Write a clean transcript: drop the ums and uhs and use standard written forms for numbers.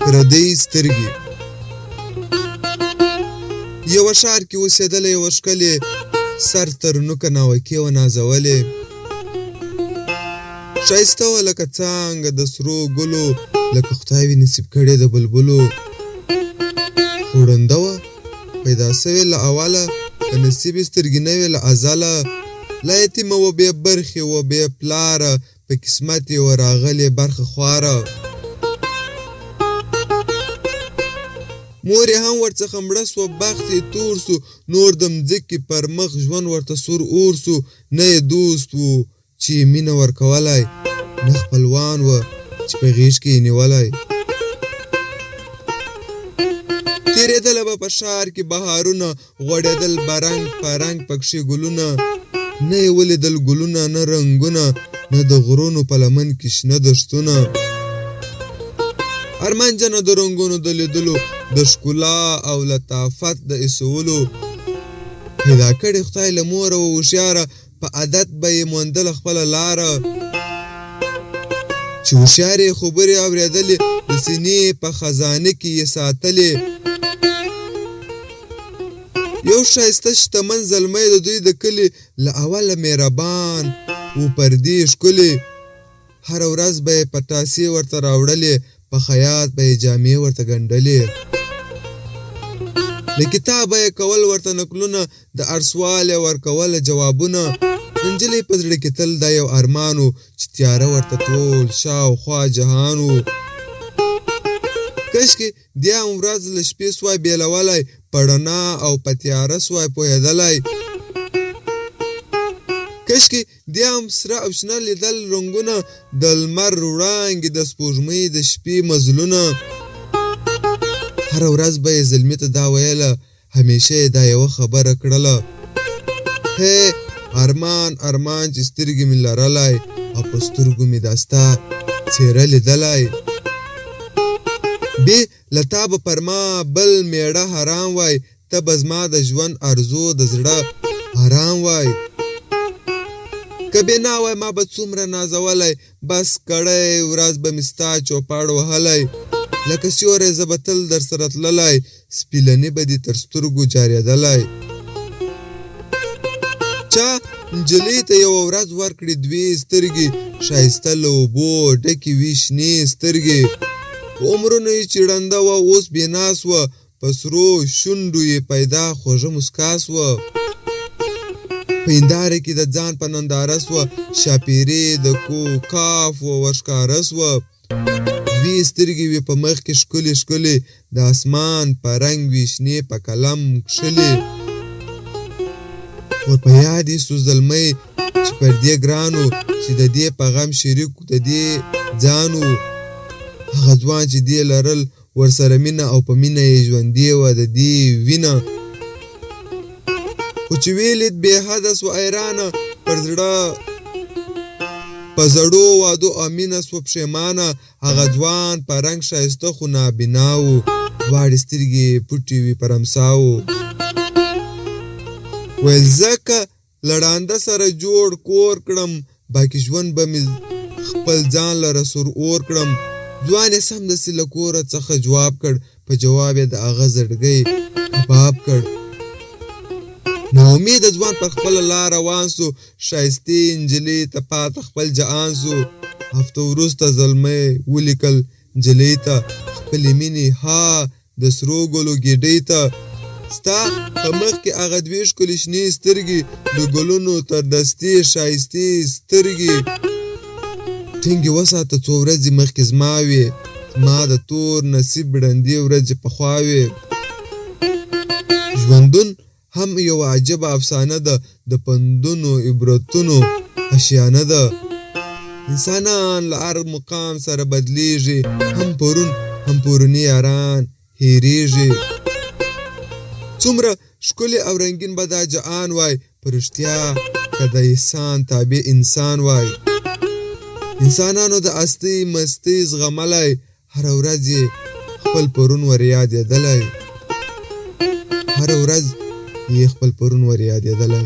پردۍ سترګې. یوه ښار کې اوسېدله یوه ښکلې، سر تر نوکه ناوکۍ ونازولې. ښایسته وه لکه څانګه د سرو ګلو، لکه خدای وي نصیب کړې د بلبلو. خو ړنده وه، پیدا سوې له اوله، په نصیب یې سترګې نه وې له ازله. لا یتیمه وه بې برخې وه بې پلاره، په قسمت یې وه راغلې برخه خواره. مور یې هم ورڅخه مړه سوه، بخت یې تور سو، نور د مځکې پر مخ ژوند ورته سور اور سو. نه یې دوست و چې یې مینه ورکولی، نه خپلوان وه چې په غېږ کې یې نیولی. تېرېدله به په ښار کې بهارونه، غوړېدل به رنګ په رنګ پکښې ګلونه. نه یې ولیدل ګلونه نه رنګونه، نه د غرونو په لمن کې شنه دښتونه. ارمانجنه د رنګونو د لیدلو، د ښکلا او لطافت د ایسولو. پیدا کړې خدای له موره وه هوښیاره، په عادت به یې موندله خپله لاره. چې هوښیارې خبرې اورېدلې، د سینې په خزانه کې یې ساتلې. یو ښایسته شتمن زلمی د دوی د کلي، له اوله مهربان و پر دې ښکلې. هره ورځ به یې پټاسې ورته راوړلې، په خیاط به یې جامې ورته ګنډلې. له کتابه یې کول ورته نکلونه، د ارسوال یې ورکوله جوابونه. د نجلۍ په زړه کې تل دا یو ارمان و، چې تیاره ورته ټول شاوخوا جهان و. کشکې دې هم ورځ له شپې سوای بېلولی، په رڼا او په تیاره سوای پوهېدلی. کشکې دې هم سره او شنه لیدل رنګونه، د لمر وړانګې د سپوږمۍ د شپې مزلونه. هره ورځ به یې زلمي ته دا ویله، همیشه یې دا یوه خبره کړله: هی ارمان ارمان چې سترګې مې لرلی، او په سترګو مې دا ستا څېره لیدلی. بې له تا به پر ما بل میړه حرام وای، ته به زما د ژوند ارزو د زړه حرام وای. که بېنا وای ما به څومره نازولی، بس کړی ورځ به مې ستا چوپاړ وهلی. لکه سیوری زه به تل در سره تللی، سپیلني به دې تر سترګو جارېدلی. چا نجلۍ ته یوه ورځ ورکړې دوې سترګې، ښایسته له اوبو ډکې وي شنې سترګې. په عمرونو یې چې ړنده وه اوس بېنا سوه، په سرو شونډو یې پیدا خوږه مسکا سوه. په هنداره کې د ځان په ننداره سوه، شاپېرې د کوکاف وه ورښکاره سوه. دوې سترګې وې په مخ کې ښکلې ښکلې، د اسمان په رنګ وې شنې په قلم کښلې. ور په یاد یې سو زلمی چې پر دې ګران و، چې د دې په غم شریک د دې ځان و. هغه ځوان چې دې لرل ورسره مینه، او په مینه یې ژوندې وه د دې وینه. خو چې ویلید بې حده سوه حیرانه، پر زړه په زړو وعدو او مینه سوه پښېمانه. هغه ځوان په رنګ ښایسته خو نابینا و، دواړې سترګې پټې وې پر امسا و. ویل ځکه له ړانده سره جوړ کور کړم، باقي ژوند به مې خپل ځان لره سور اور کړم. ځوان یې سمدستي له کوره څخه جواب کړ، په جواب یې د هغه زړګی کباب کړ. ناامیده ځوان پر خپله لار روان سو، ښایستې نجلۍ ته پاته خپل جهان سو. هفته وروسته زلمی ولیکل نجلۍ ته خپلې مینې، ها د سرو ګلو ګېډۍ ته. ستا په مخ کې هغه دوې ښکلې شنې سترګې، د ګلونو تر دستې ښایستې سترګې. ټینګې وساته څو ورځې مخکې زما وې، زما د تور نصیب ړندې ورځې پخوا وې. ژوندون هم یوه عجبه افسانه ده، د پندونو عبرتونو اشیانه ده. انسانان له هر مقام سره بدلیږي، هم پرون هم پروني یاران هېرېږي. څومره ښکلی او رنګین به دا جهان وای، په رښتیا که د احسان تابع انسان وای. انسانانو د هستۍ مستۍ زغملی، هره ورځ یې خپل پرون ور یادېدلی. هره ورځ یې خپل پرون ور یادېدلی.